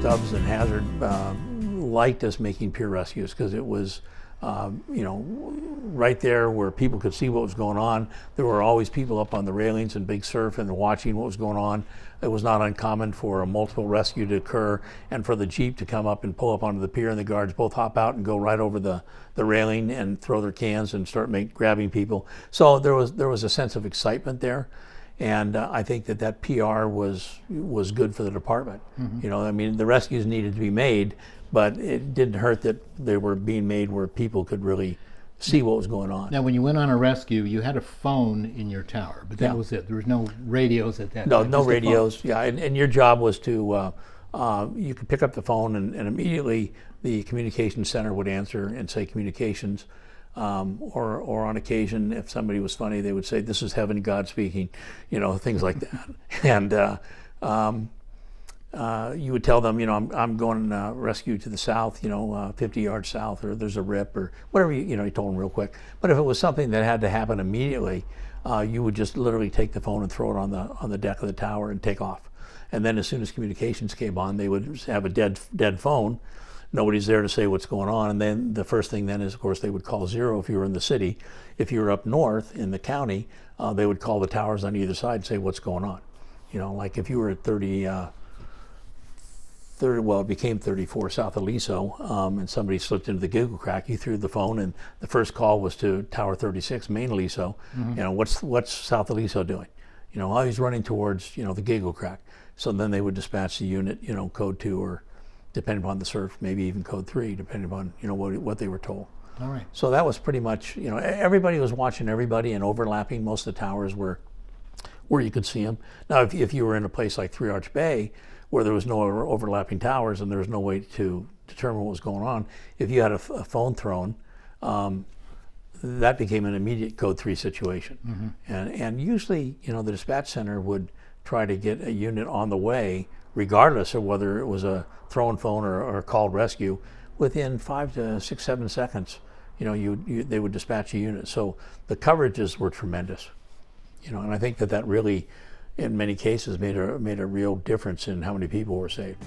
subs and hazard liked us making pier rescues because it was, right there where people could see what was going on. There were always people up on the railings in big surf and watching what was going on. It was not uncommon for a multiple rescue to occur and for the Jeep to come up and pull up onto the pier, and the guards both hop out and go right over the railing and throw their cans and start grabbing people. So there was a sense of excitement there. And I think that PR was good for the department. Mm-hmm. The rescues needed to be made, but it didn't hurt that they were being made where people could really see what was going on. Now, when you went on a rescue, you had a phone in your tower, but that was it. There was no radios at that time. No radios. Yeah, and your job was to you could pick up the phone and immediately the communications center would answer and say communications. Or on occasion, if somebody was funny, they would say, "This is heaven, God speaking," things like that. And you would tell them, I'm going rescue to the south, 50 yards south, or there's a rip, or whatever. You told them real quick. But if it was something that had to happen immediately, you would just literally take the phone and throw it on the deck of the tower and take off. And then as soon as communications came on, they would have a dead phone. Nobody's there to say what's going on, and then the first thing then is, of course, they would call 0 if you were in the city. If you were up north in the county, they would call the towers on either side and say what's going on. Like if you were at 30, it became 34 south of Liso, and somebody slipped into the giggle crack, you threw the phone, and the first call was to Tower 36, main Liso. Mm-hmm. What's south of Liso doing? He's running towards, the giggle crack. So then they would dispatch the unit, code 2 or depending upon the surf, maybe even code 3, depending upon what they were told. All right. So that was pretty much, everybody was watching everybody and overlapping. Most of the towers were where you could see them. Now, if you were in a place like Three Arch Bay, where there was no overlapping towers and there was no way to determine what was going on, if you had a phone thrown, that became an immediate code 3 situation. Mm-hmm. And usually, the dispatch center would try to get a unit on the way, regardless of whether it was a thrown phone or a called rescue. Within 5 to 6, 7 seconds, they would dispatch a unit. So the coverages were tremendous, and I think that really, in many cases, made a real difference in how many people were saved.